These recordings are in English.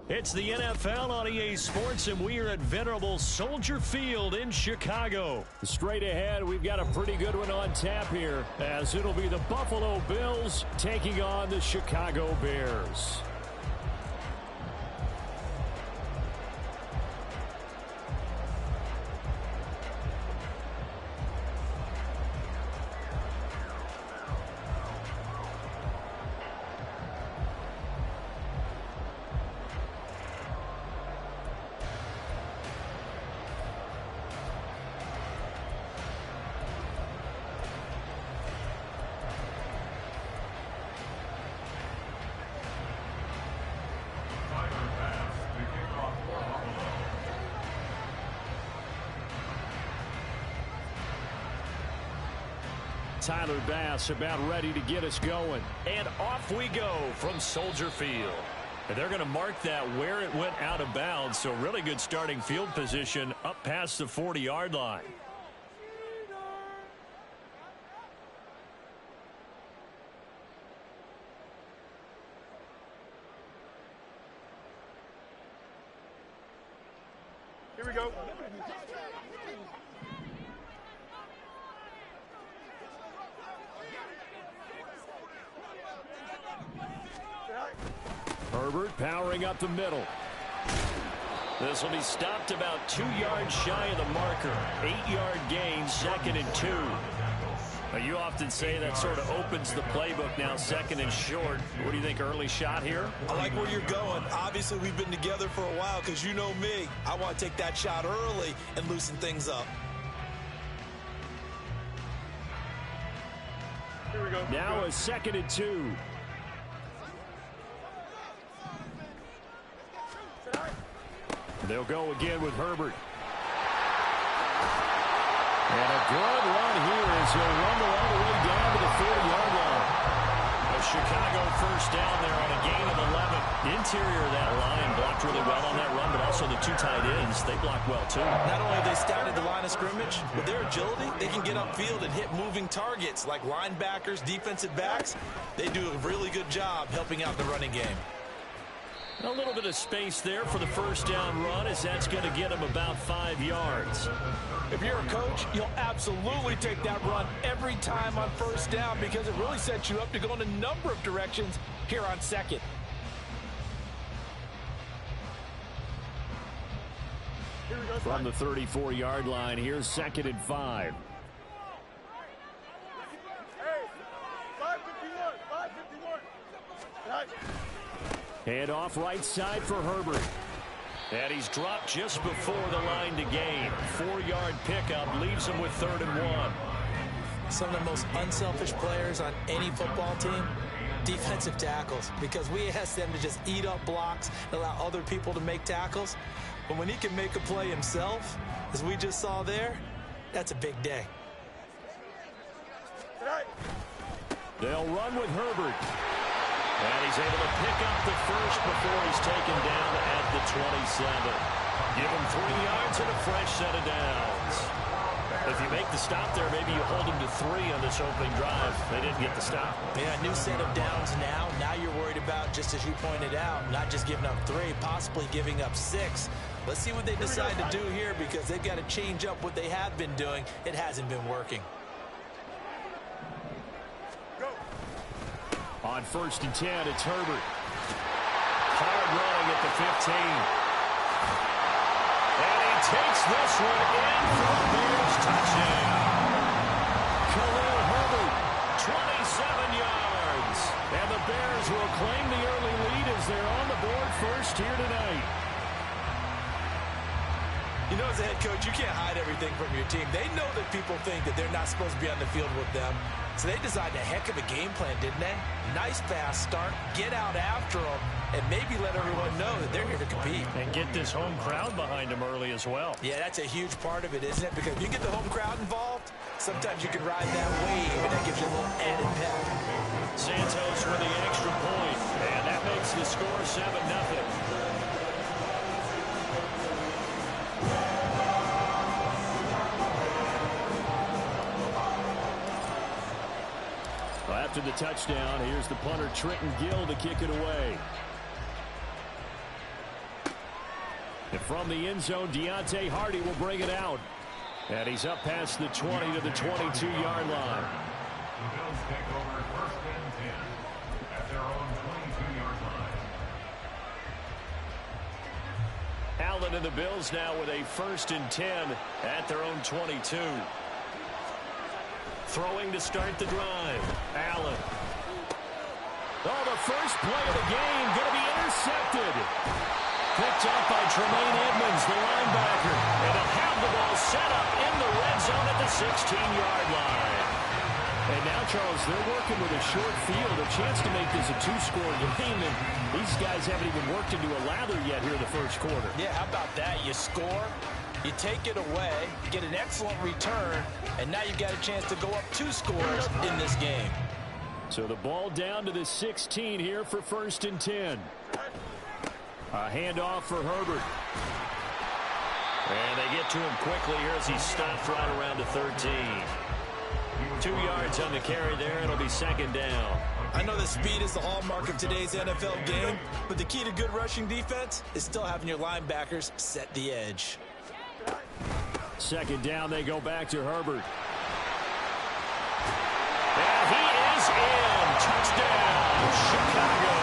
It's the NFL on EA Sports, and we are at venerable Soldier Field in Chicago. Straight ahead, we've got a pretty good one on tap here, as it'll be the Buffalo Bills taking on the Chicago Bears. Tyler Bass about ready to get us going. And off we go from Soldier Field. And they're going to mark that where it went out of bounds, so really good starting field position up past the 40-yard line. Here we go. Herbert powering up the middle. This will be stopped about 2 yards shy of the marker. 8-yard gain, 2nd and 2. Now, you often say that sort of opens the playbook now, 2nd and short. What do you think, early shot here? I like where you're going. Obviously, we've been together for a while because you know me. I want to take that shot early and loosen things up. Here we go. Now a 2nd and 2. They'll go again with Herbert. And a good run here as he'll rumble all the way down to the 40-yard line. A Chicago first down there on a gain of 11. The interior of that line blocked really well on that run, but also the 2 tight ends, they blocked well too. Not only have they scouted the line of scrimmage, with their agility, they can get upfield and hit moving targets like linebackers, defensive backs. They do a really good job helping out the running game. A little bit of space there for the first down run, as that's going to get him about 5 yards. If you're a coach, you'll absolutely take that run every time on first down because it really sets you up to go in a number of directions here on 2nd. From the 34-yard line, here's 2nd and 5. Hey, 551. Hand off right side for Herbert. And he's dropped just before the line to gain. 4-yard pickup leaves him with 3rd and 1. Some of the most unselfish players on any football team, defensive tackles, because we ask them to just eat up blocks and allow other people to make tackles. But when he can make a play himself, as we just saw there, that's a big day. They'll run with Herbert. And he's able to pick up the first before he's taken down at the 27. Give him 3 yards and a fresh set of downs. If you make the stop there, maybe you hold him to 3 on this opening drive. They didn't get the stop. Yeah, new set of downs now. Now you're worried about, just as you pointed out, not just giving up 3, possibly giving up 6. Let's see what they decide to do here because they've got to change up what they have been doing. It hasn't been working. On 1st and 10, it's Herbert. Hard running at the 15. And he takes this one in for the Bears touchdown. Khalil Herbert, 27 yards. And the Bears will claim the early lead as they're on the board first here tonight. You know, as a head coach, you can't hide everything from your team. They know that people think that they're not supposed to be on the field with them. So they designed a heck of a game plan, didn't they? Nice fast start, get out after them, and maybe let everyone know that they're here to compete. And get this home crowd behind them early as well. Yeah, that's a huge part of it, isn't it? Because if you get the home crowd involved, sometimes you can ride that wave, and that gives you a little added pep. Santos with the extra point, and that makes the score 7-0. After the touchdown, here's the punter Trenton Gill to kick it away. And from the end zone, Deontay Hardy will bring it out. And he's up past the 20 to the 22-yard line. The Bills take over 1st and 10 at their own 22-yard line. Allen and the Bills now with a 1st and 10 at their own 22. Throwing to start the drive. Allen. Oh, the first play of the game going to be intercepted. Picked up by Tremaine Edmonds, the linebacker. And they'll have the ball set up in the red zone at the 16-yard line. And now, Charles, they're working with a short field, a chance to make this a 2-score game. And these guys haven't even worked into a lather yet here in the first quarter. Yeah, how about that? You score, you take it away, get an excellent return, and now you've got a chance to go up 2 scores in this game. So the ball down to the 16 here for 1st and 10. A handoff for Herbert. And they get to him quickly here as he stopped right around the 13. 2 yards on the carry there. It'll be 2nd down. I know that speed is the hallmark of today's NFL game, but the key to good rushing defense is still having your linebackers set the edge. 2nd down, they go back to Herbert. And he is in. Touchdown, Chicago.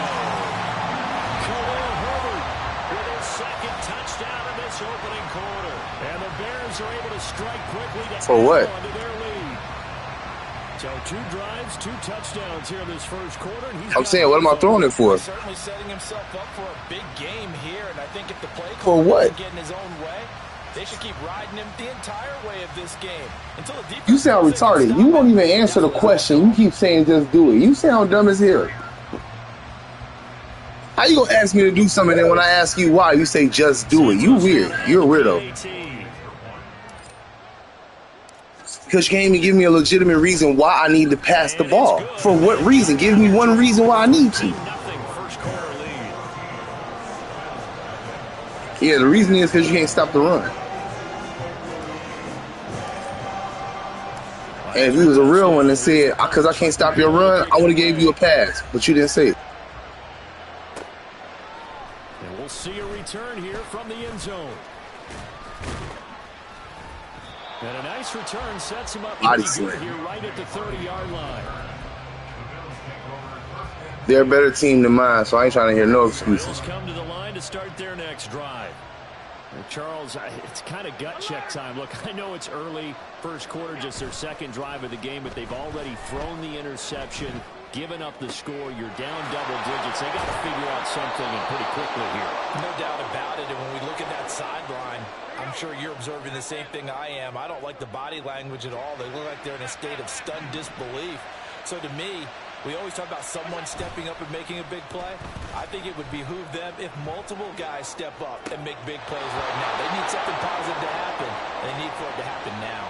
Khalil Herbert With his 2nd touchdown in this opening quarter. And the Bears are able to strike quickly to For what? add on to their lead. So 2 drives, 2 touchdowns here in this first quarter. And I'm saying, what am I throwing it for? He's certainly setting himself up for a big game here, and I think if the play For what? doesn't get in his own way, they should keep riding him the entire way of this game until the defense. You sound retarded. You won't even answer the question. You keep saying just do it. You sound dumb as hell. How you gonna ask me to do something and when I ask you why, you say just do it? You weird. You're a weirdo. Because you can't even give me a legitimate reason why I need to pass the ball. For what reason? Give me one reason why I need to. Yeah, the reason is because you can't stop the run. And if you was a real one and said, because I can't stop your run, I would have gave you a pass. But you didn't say it. And we'll see a return here from the end zone. And a nice return sets him up pretty good here right at the 30-yard line. They're a better team than mine, so I ain't trying to hear no excuses. Bills come to the line to start their next drive. And Charles, it's kind of gut check time. Look, I know it's early, first quarter, just their 2nd drive of the game, but they've already thrown the interception, given up the score. You're down double digits. They got to figure out something and pretty quickly here. No doubt about it. And when we look at that sideline, I'm sure you're observing the same thing I am. I don't like the body language at all. They look like they're in a state of stunned disbelief. So to me, we always talk about someone stepping up and making a big play. I think it would behoove them if multiple guys step up and make big plays right now. They need something positive to happen, and they need for it to happen now.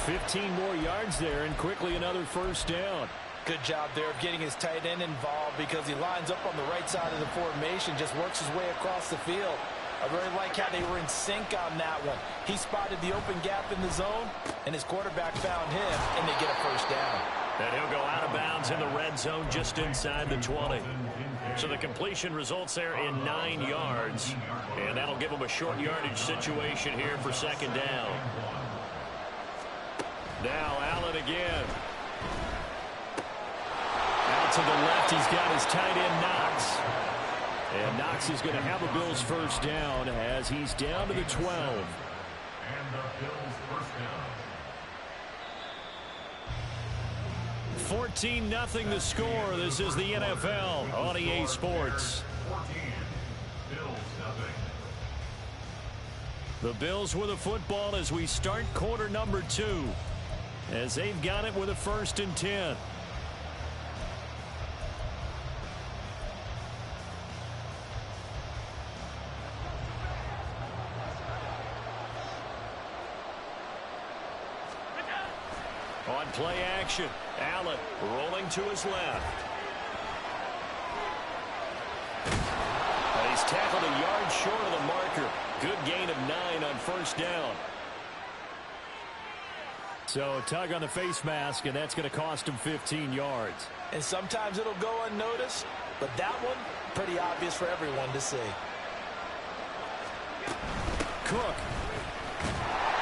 15 more yards there, and quickly another 1st down. Good job there of getting his tight end involved because he lines up on the right side of the formation, just works his way across the field. I really like how they were in sync on that one. He spotted the open gap in the zone, and his quarterback found him, and they get a 1st down. And he'll go out of bounds in the red zone just inside the 20. So the completion results there in 9 yards. And that'll give him a short yardage situation here for 2nd down. Now Allen again. Out to the left, he's got his tight end Knox. And Knox is going to have a Bills 1st down as he's down to the 12. And the Bills 1st down. 14-0 the score. This is the NFL on EA Sports. 14. Bills nothing. The Bills with the football as we start quarter number 2. As they've got it with a 1st and 10. On play action, Allen rolling to his left. And he's tackled a yard short of the marker. Good gain of 9 on 1st down. So a tug on the face mask, and that's going to cost him 15 yards. And sometimes it'll go unnoticed, but that one, pretty obvious for everyone to see. Cook.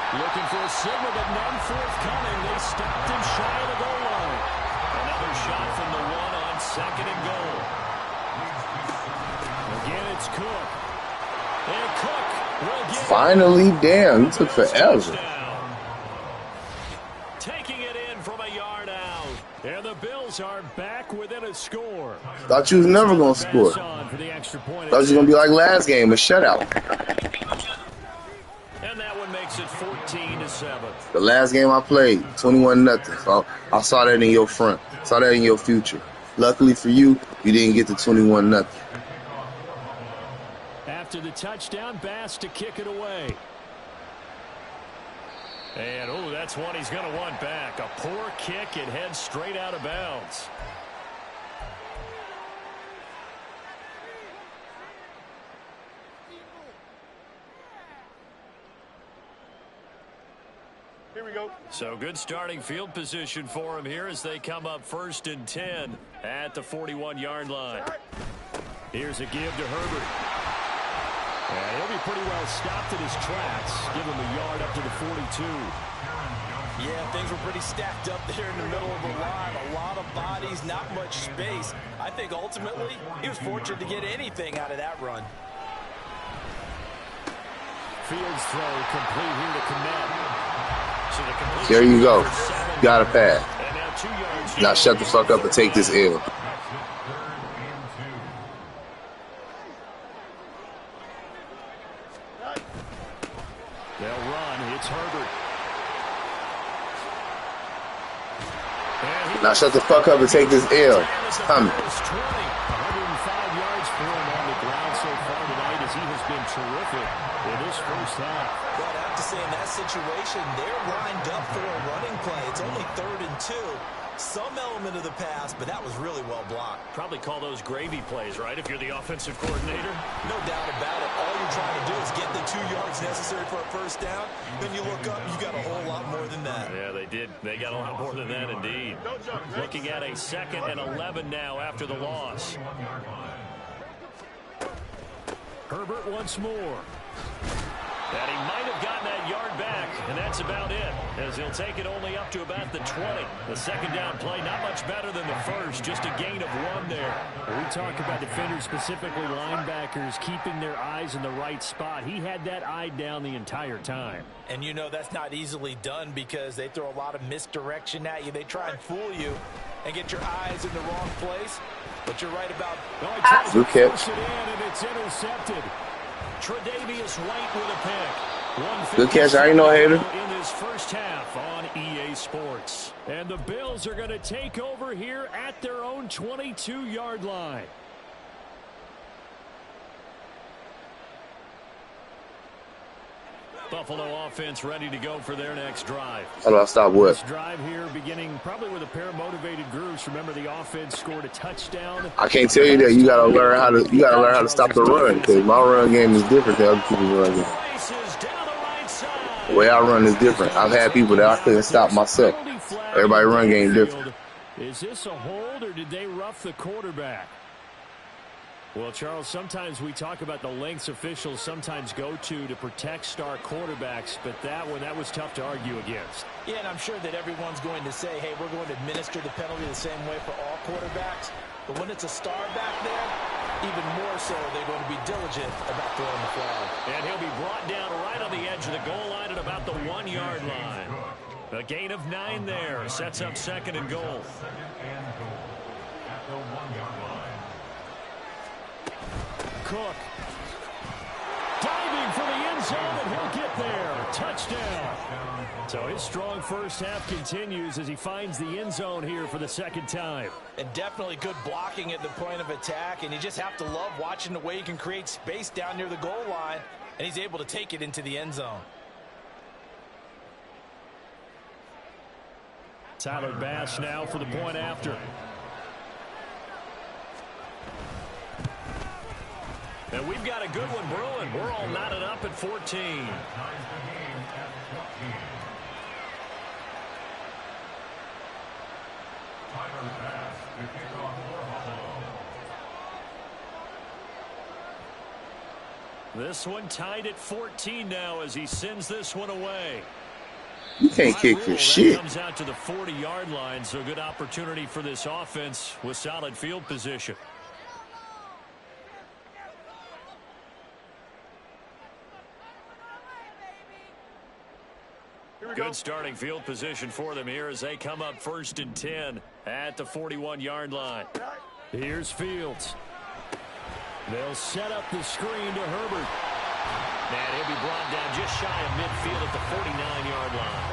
Looking for a signal, but none forthcoming. They stopped him shy of the goal line. Another shot from the one on 2nd and goal. Again, it's Cook. And Cook will get Finally, damn, it took forever. taking it in from a yard out. And the Bills are back within a score. Thought you was never gonna score. For the extra point. Thought you was gonna be like last game, a shutout. And that one makes it 14-7. The last game I played, 21-0. So I saw that in your front. Saw that in your future. Luckily for you, you didn't get to 21-0. After the touchdown, Bass to kick it away. And, oh, that's one he's going to want back. A poor kick. It heads straight out of bounds. Here we go. So good starting field position for him here as they come up 1st and 10 at the 41-yard line. Here's a give to Herbert. And he'll be pretty well stopped in his tracks. Give him a yard up to the 42. Yeah, things were pretty stacked up there in the middle of the line. A lot of bodies, not much space. I think ultimately he was fortunate to get anything out of that run. Fields throw complete here to Komet. So There you go. Got a pass. Now shut the fuck up and take this L. They'll run. It's Herbert. Now shut the fuck up and take this L. It's coming. 105 yards for him on the ground so far tonight as he has been terrific in this first half. Well, I have to say in that situation, they're lined up for a running play. It's only 3rd and 2. Some element of the pass, but that was really well blocked. Probably call those gravy plays, right, if you're the offensive coordinator? No doubt about it. All you're trying to do is get the 2 yards necessary for a first down. Then you look up, you got a whole lot more than that. Yeah, they did. They got a lot more than that, indeed. Looking at a 2nd and 11 now after the loss. Herbert once more. And he might have gotten that yard back, and that's about it, as he'll take it only up to about the 20. The 2nd down play, not much better than the first, just a gain of 1 there. We talk about defenders, specifically linebackers, keeping their eyes in the right spot. He had that eye down the entire time. And you know that's not easily done because they throw a lot of misdirection at you. They try and fool you and get your eyes in the wrong place. But you're right about... Good catch. And it's intercepted. Tre'Davious White with a pick. Good catch. I ain't no hater. In his first half on EA Sports. And the Bills are going to take over here at their own 22-yard line. Buffalo offense ready to go for their next drive. How do I stop what? This drive here beginning probably with a pair of motivated groups. Remember, the offense scored a touchdown. I can't tell you that. You gotta learn how to stop the run, because my run game is different than other people's run game. The way I run is different. I've had people that I couldn't stop myself. Everybody run game different. Is this a hold, or did they rough the quarterback? Well, Charles, sometimes we talk about the lengths officials sometimes go to protect star quarterbacks, but that was tough to argue against. Yeah, and I'm sure that everyone's going to say, hey, we're going to administer the penalty the same way for all quarterbacks. But when it's a star back there, even more so, they're going to be diligent about throwing the flag. And he'll be brought down right on the edge of the goal line at about the 1-yard line. A gain of 9 there. Sets up 2nd and goal. Cook diving for the end zone, and he'll get there. Touchdown. So his strong first half continues as he finds the end zone here for the 2nd time. And definitely good blocking at the point of attack, and you just have to love watching the way he can create space down near the goal line, and he's able to take it into the end zone. Tyler Bass now for the point after. And we've got a good one brewing. We're all knotted up at 14. This one tied at 14 now as he sends this one away. You can't kick for shit. Comes out to the 40-yard line, so good opportunity for this offense with solid field position. Good starting field position for them here as they come up 1st and 10 at the 41-yard line. Here's Fields. They'll set up the screen to Herbert. And he'll be brought down just shy of midfield at the 49-yard line.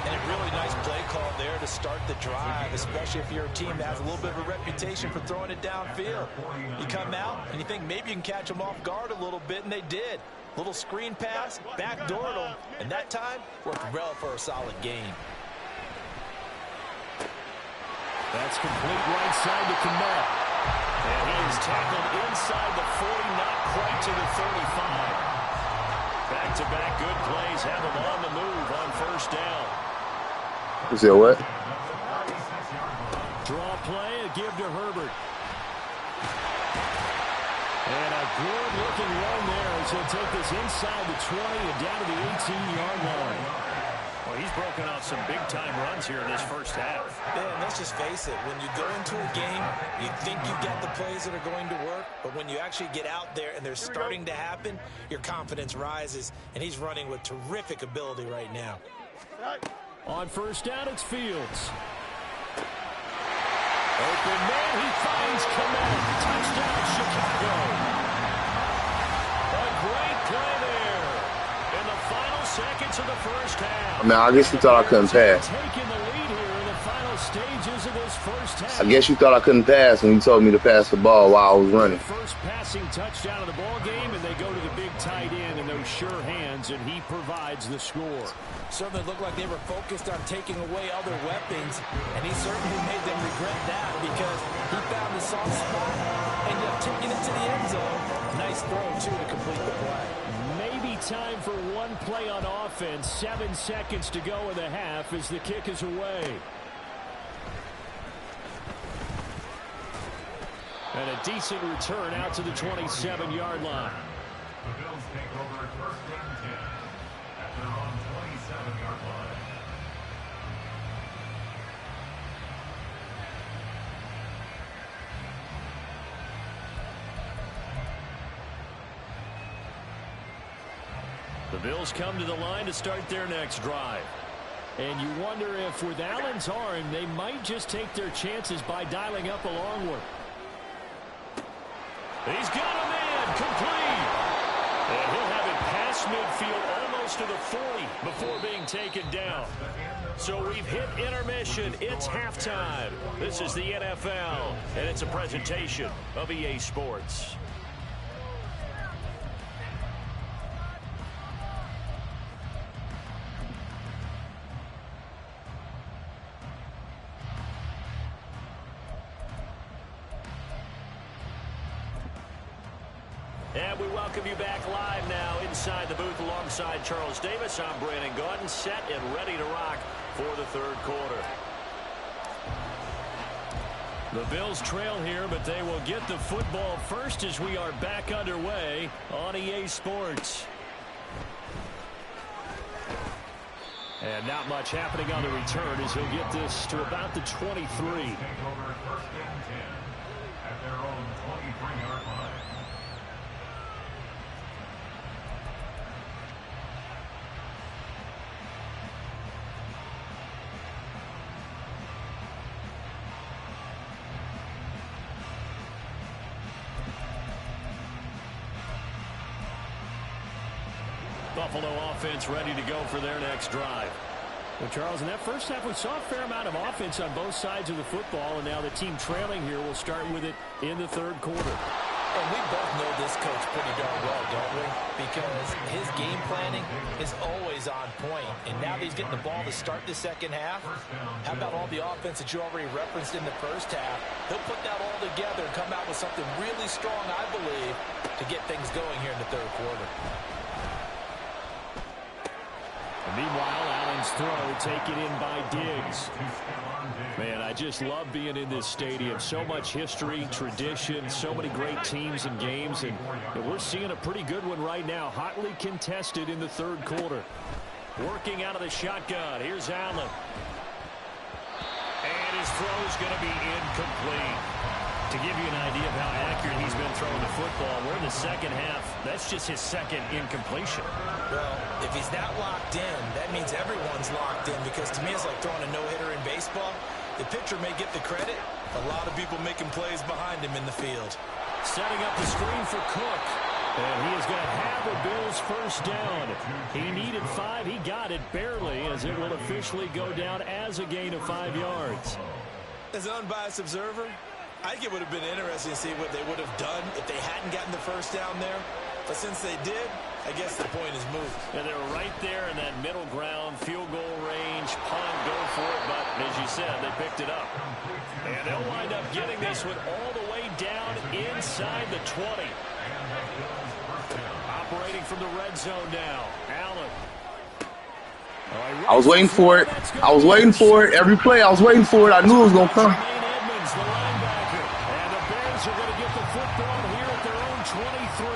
And a really nice play call there to start the drive, especially if you're a team that has a little bit of a reputation for throwing it downfield. You come out and you think maybe you can catch them off guard a little bit, and they did. Little screen pass, backdoored them, and that time worked well for a solid gain. That's complete right side to Komet. And he is tackled inside the 40, not quite to the 35. Back-to-back good plays have him on the move on 1st down. You said what? Draw play, a give to Herbert. And a good-looking run there as he'll take this inside the 20 and down to the 18-yard line. Well, he's broken out some big-time runs here in this first half. Yeah, and let's just face it. When you go into a game, you think you've got the plays that are going to work, but when you actually get out there and they're starting to happen, your confidence rises, and he's running with terrific ability right now. On 1st down, it's Fields. Open man, he finds Komet. Touchdown, Chicago. A great play there in the final seconds of the first half. I mean, I guess you thought I couldn't pass. Taking the lead here in the final stages of this first half. I guess you thought I couldn't pass when you told me to pass the ball while I was running. First passing touchdown of the ball game, and they go to the big tight end in those sure hands, and he provides the score. Certainly looked like they were focused on taking away other weapons, and he certainly made them regret that because he found the soft spot and ended up taking it to the end zone. Nice throw, too, to complete the play. Maybe time for one play on offense. 7 seconds to go in the half as the kick is away. And a decent return out to the 27-yard line. The Bills take over 1st and 10 at their own 27-yard line. The Bills come to the line to start their next drive. And you wonder if with Allen's arm, they might just take their chances by dialing up a long one. He's got a man complete. And he'll have it past midfield almost to the 40 before being taken down. So we've hit intermission. It's halftime. This is the NFL, and it's a presentation of EA Sports. And we welcome you back live now inside the booth alongside Charles Davis. I'm Brandon Gaudin, set and ready to rock for the 3rd quarter. The Bills trail here, but they will get the football first as we are back underway on EA Sports. And not much happening on the return as he'll get this to about the 23. Take over 1st and 10 at their own 23-yard line. Buffalo offense ready to go for their next drive. Well, Charles, in that first half, we saw a fair amount of offense on both sides of the football, and now the team trailing here will start with it in the 3rd quarter. And we both know this coach pretty darn well, don't we? Because his game planning is always on point. And now that he's getting the ball to start the second half, how about all the offense that you already referenced in the first half? He'll put that all together and come out with something really strong, I believe, to get things going here in the 3rd quarter. And meanwhile, Allen Edmonds' throw taken in by Diggs. Man, I just love being in this stadium. So much history, tradition, so many great teams and games, and we're seeing a pretty good one right now. Hotly contested in the third quarter. Working out of the shotgun. Here's Allen. And his throw's going to be incomplete. To give you an idea of how accurate he's been throwing the football, we're in the second half. That's just his second incompletion. Well, if he's that locked in, that means everyone's locked in, because to me it's like throwing a no-hitter in baseball. The pitcher may get the credit. A lot of people making plays behind him in the field. Setting up the screen for Cook. And he is going to have the Bills first down. He needed 5. He got it barely, as it will officially go down as a gain of 5 yards. As an unbiased observer, I think it would have been interesting to see what they would have done if they hadn't gotten the first down there. But since they did, I guess the point is moved. And they were right there in that middle ground, field goal range, punt, go for it. But as you said, they picked it up. And they'll wind up getting this one all the way down inside the 20. Operating from the red zone now. Allen. I was waiting for it. I was waiting for it. Every play, I was waiting for it. I knew it was going to come. Edmonds, the linebacker. And the Bears are going to get the football here at their own 23.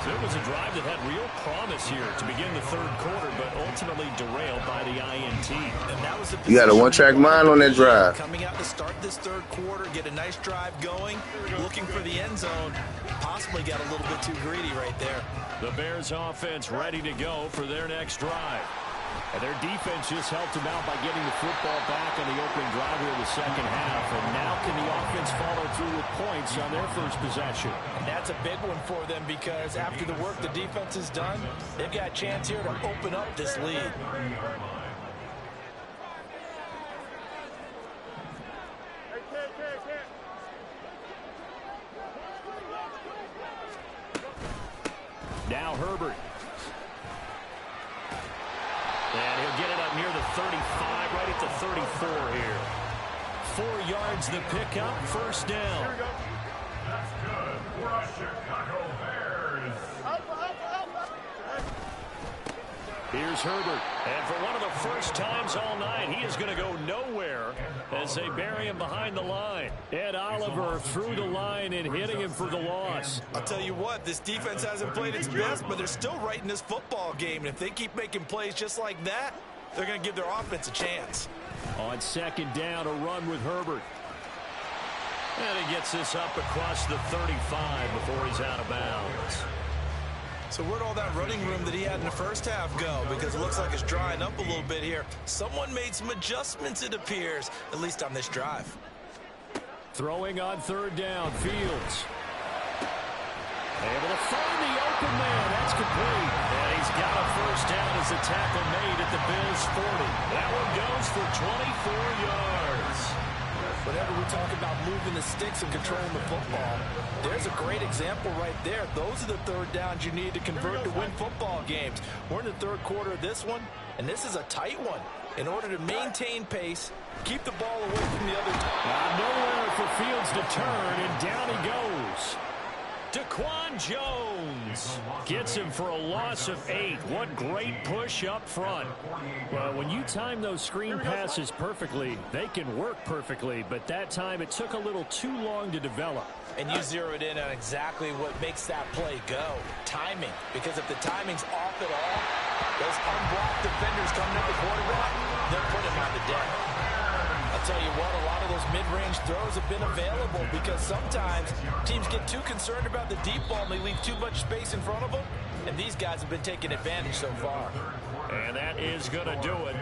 So it was a drive that had real promise here to begin the third quarter, but ultimately derailed by the INT. And that was the You got a one-track mind on that drive. Coming out to start this third quarter, get a nice drive going, looking for the end zone. Possibly got a little bit too greedy right there. The Bears offense ready to go for their next drive. And their defense just helped them out by getting the football back on the opening drive here in the second half. And now can the offense follow through with points on their first possession? And that's a big one for them, because after the work the defense has done, they've got a chance here to open up this lead. Now Herbert. And he'll get it up near the 35, right at the 34 here. 4 yards the pickup, first down. That's good for the Chicago Bears. Here's Herbert. And for one of the first times all night, he is going to go nowhere as they bury him behind the line. Ed Oliver through the line and hitting him for the loss. I'll tell you what, this defense hasn't played its best, but they're still right in this football game. And if they keep making plays just like that, they're going to give their offense a chance. On second down, a run with Herbert. And he gets this up across the 35 before he's out of bounds. So where'd all that running room that he had in the first half go? Because it looks like it's drying up a little bit here. Someone made some adjustments, it appears, at least on this drive. Throwing on third down, Fields. Able to find the open man. That's complete. And he's got a first down as the tackle made at the Bills' 40. That one goes for 24 yards. Whenever we talk about moving the sticks and controlling the football, there's a great example right there. Those are the third downs you need to convert to win football games. We're in the third quarter of this one, and this is a tight one. In order to maintain pace, keep the ball away from the other team. Nowhere for Fields to turn, and down he goes. Daquan Jones gets him for a loss of 8. What great push up front. Well, when you time those screen passes perfectly, they can work perfectly, but that time it took a little too long to develop. And you zeroed in on exactly what makes that play go. Timing. Because if the timing's off at all, those unblocked defenders coming at the quarterback, they'll put him on the deck. I'll tell you what, a lot of those mid-range throws have been available, because sometimes teams get too concerned about the deep ball and they leave too much space in front of them, and these guys have been taking advantage so far. And that is going to do it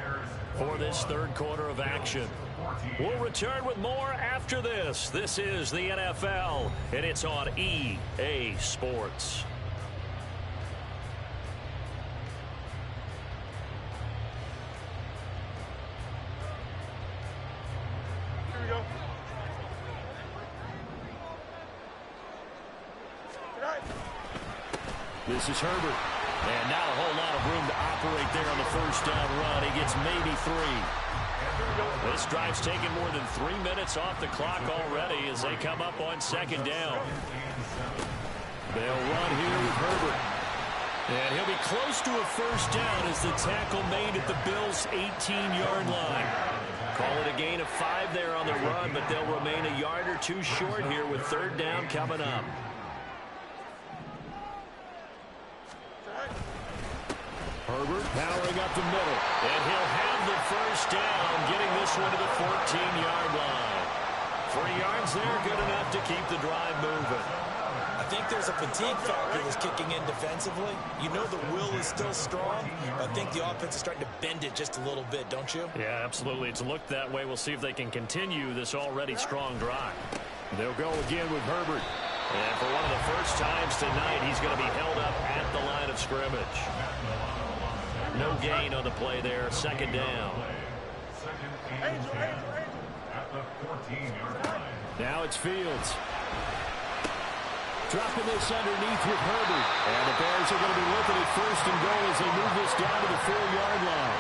for this third quarter of action. We'll return with more after this. This is the NFL, and it's on EA Sports. This is Herbert. And not a whole lot of room to operate there on the first down run. He gets maybe 3. This drive's taken more than 3 minutes off the clock already as they come up on second down. They'll run here with Herbert. And he'll be close to a first down as the tackle made at the Bills' 18-yard line. Call it a gain of 5 there on the run, but they'll remain a yard or two short here with third down coming up. Herbert powering up the middle, and he'll have the first down, getting this one to the 14-yard line. 3 yards there, good enough to keep the drive moving. I think there's a fatigue factor that's kicking in defensively. You know the will is still strong, but I think the offense is starting to bend it just a little bit, don't you? Yeah, absolutely. It's looked that way. We'll see if they can continue this already strong drive. They'll go again with Herbert. And for one of the first times tonight, he's going to be held up at the line of scrimmage. No gain on the play there. Second down. Now it's Fields. Dropping this underneath with Herbert. And the Bears are going to be looking at first and goal as they move this down to the 4-yard line.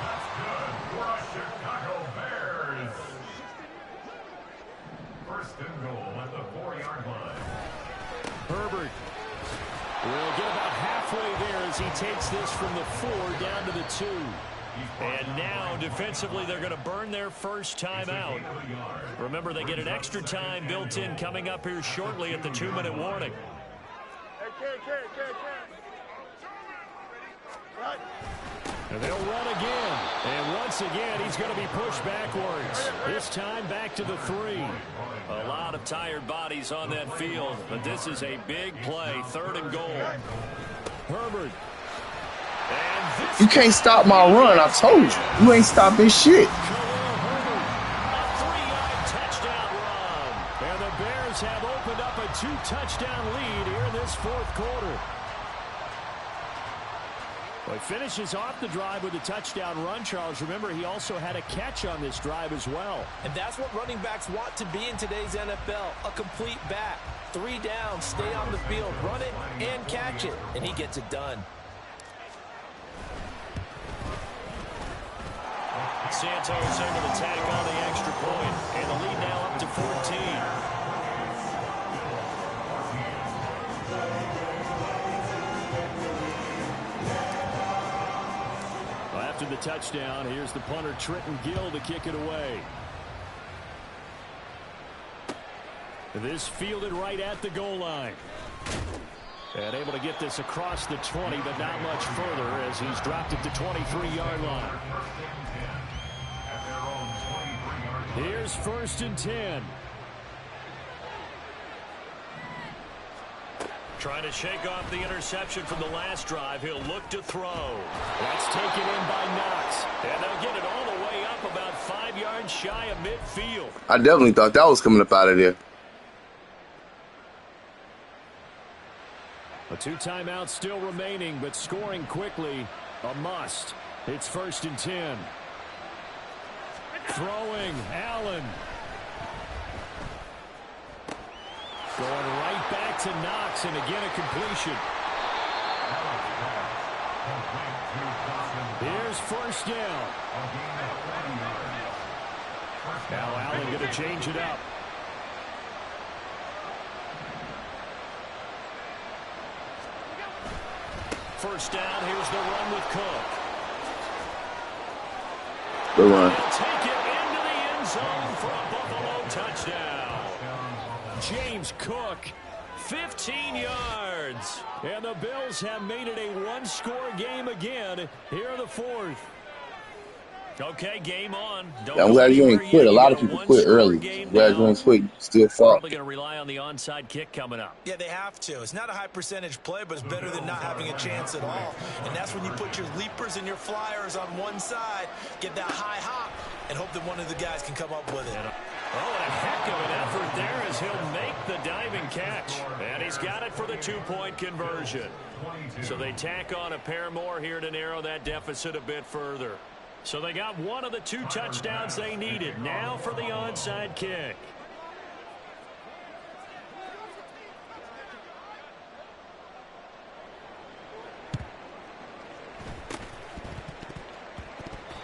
That's good for the Chicago Bears. First and goal at the 4-yard line. Herbert will get about halfway there as he takes this from the 4 down to the 2. And now, defensively, they're going to burn their first time out. Remember, they get an extra time built in coming up here shortly at the 2-minute warning. And they'll run again. And once again, he's going to be pushed backwards. This time back to the 3. A lot of tired bodies on that field, but this is a big play. 3rd and goal. Herbert. You can't stop my run, I told you. You ain't stopping shit. A 3-yard touchdown run. And the Bears have opened up a 2-touchdown lead here in this 4th quarter. Well, he finishes off the drive with a touchdown run, Charles. Remember, he also had a catch on this drive as well. And that's what running backs want to be in today's NFL, a complete back. 3 down, stay on the field, run it, and catch it. And he gets it done. Santos able to tack on the extra point, and the lead now up to 14. Well, after the touchdown, here's the punter Trenton Gill to kick it away. This fielded right at the goal line. And able to get this across the 20, but not much further as he's dropped at the 23-yard line. Here's 1st and 10. Trying to shake off the interception from the last drive. He'll look to throw. That's taken in by Knox. And they'll get it all the way up about 5 yards shy of midfield. I definitely thought that was coming up out of there. A 2 timeouts still remaining, but scoring quickly, a must. It's 1st and 10. Throwing, Allen. Going right back to Knox, and again a completion. Here's 1st down. Now Allen going to change it up. First down, here's the run with Cook. Good run. Take it into the end zone for a Buffalo touchdown. James Cook, 15 yards. And the Bills have made it a 1-score game again here in the 4th. Okay, game on. I'm glad you ain't quit. A lot of people quit early. Glad you ain't quit. Still fought. Probably going to rely on the onside kick coming up. Yeah, they have to. It's not a high percentage play, but it's better than not having a chance at all. And that's when you put your leapers and your flyers on one side, get that high hop, and hope that one of the guys can come up with it. Oh, and a heck of an effort there as he'll make the diving catch. And he's got it for the 2-point conversion. So they tack on a pair more here to narrow that deficit a bit further. So they got one of the 2 touchdowns they needed. Now for the onside kick.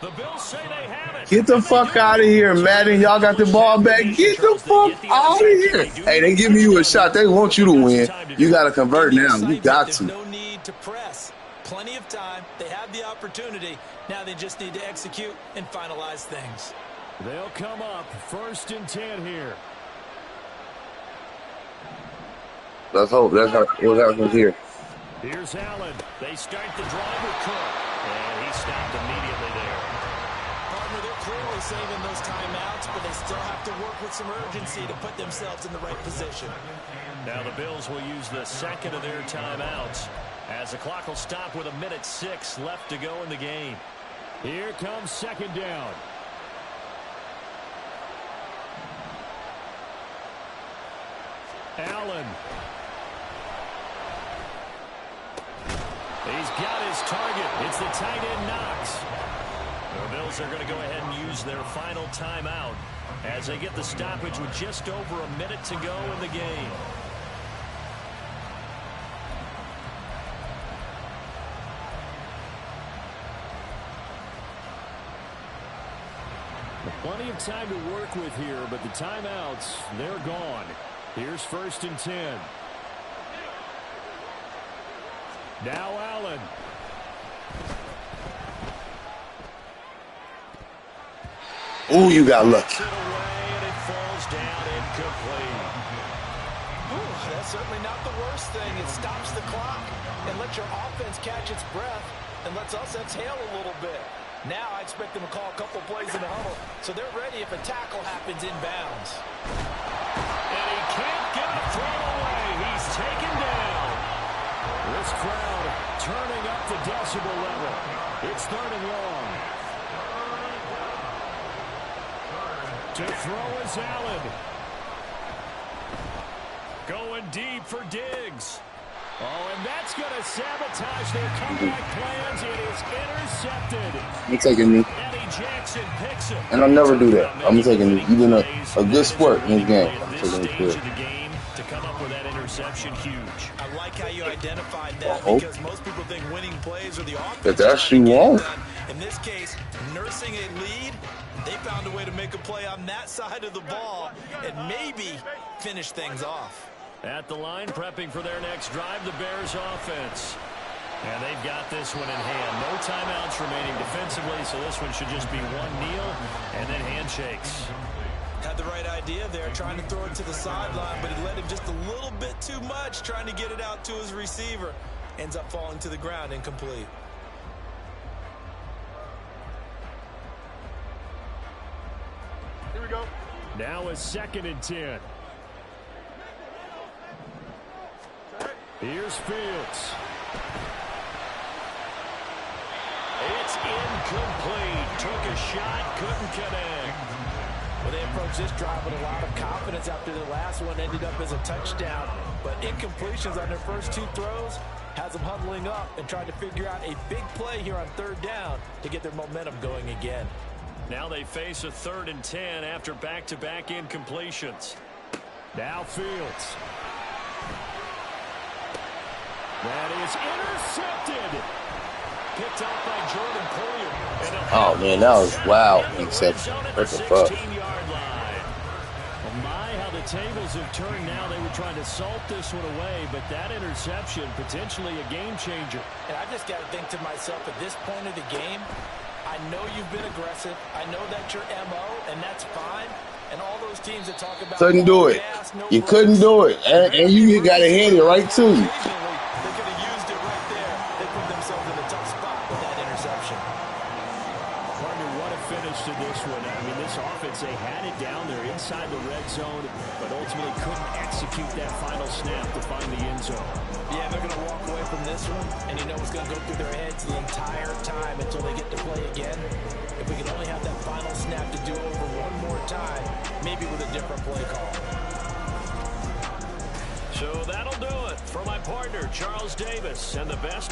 The Bills say they have it. Get the fuck out of here, Madden. Y'all got the ball back. Get the fuck out of here. Hey, they giving you a shot. They want you to win. You got to convert now. You got to. No need to press. Plenty of time. They have the opportunity. Now they just need to execute and finalize things. They'll come up 1st and 10 here. Let's hope that's what happens here. Here's Allen. They start the drive with Cook. And he stopped immediately there. Partner, they're clearly saving those timeouts, but they still have to work with some urgency to put themselves in the right position. Now the Bills will use the second of their timeouts as the clock will stop with 1:06 left to go in the game. Here comes 2nd down. Allen. He's got his target. It's the tight end Knox. The Bills are going to go ahead and use their final timeout as they get the stoppage with just over a minute to go in the game. Plenty of time to work with here, but the timeouts, they're gone. Here's 1st and 10. Now Allen. Ooh, you got lucky. It away, and it falls down incomplete. Ooh, that's certainly not the worst thing. It stops the clock and lets your offense catch its breath and lets us exhale a little bit. Now I expect them to call a couple plays in the huddle, so they're ready if a tackle happens inbounds. And he can't get a throw away. He's taken down. This crowd turning up the decibel level. It's 3rd and long. To throw is Allen. Going deep for Diggs. Oh, and that's going to sabotage their comeback plans. It is intercepted. I'm taking you. Eddie Jackson picks him. And I'll never do that. I'm taking you. You've been a good sport in this game. I'm This taking stage you. of the game to come up with that interception, huge. I like how you identified that because most people think winning plays are the offense. That's actually wrong. In this case, nursing a lead, they found a way to make a play on that side of the ball and maybe finish things off. At the line, prepping for their next drive, the Bears offense. And they've got this one in hand. No timeouts remaining defensively, so this one should just be one kneel and then handshakes. Had the right idea there, trying to throw it to the sideline, but he let him just a little bit too much, trying to get it out to his receiver. Ends up falling to the ground, incomplete. Here we go. Now is 2nd and 10. Here's Fields. It's incomplete. Took a shot, couldn't connect. Well, they approached this drive with a lot of confidence after the last one ended up as a touchdown. But incompletions on their first 2 throws has them huddling up and trying to figure out a big play here on 3rd down to get their momentum going again. Now they face a 3rd and 10 after back-to-back incompletions. Now Fields. That is intercepted. Picked up by Jordan Poyer. Oh, man, that was wild. Interception. What the fuck? Well, my, how the tables have turned now. They were trying to salt this one away, but that interception, potentially a game changer. And I just got to think to myself, at this point of the game, I know you've been aggressive. I know that's your MO, and that's fine. And all those teams that talk about Couldn't do it. gas, no You brakes, couldn't do it. And you got to hand it right to you. They could have used it right there. They put themselves in a tough spot with that interception. Partner, what a finish to this one. I mean, this offense, they had it down there inside the red zone, but ultimately couldn't execute that final snap to find the end zone. Yeah, they're going to walk away from this one, and you know what's going to go through their heads the entire time until they get to play again. If we can only have that final snap to do over one more time, maybe with a different play call. So that'll do it for my partner, Charles Davis, and the best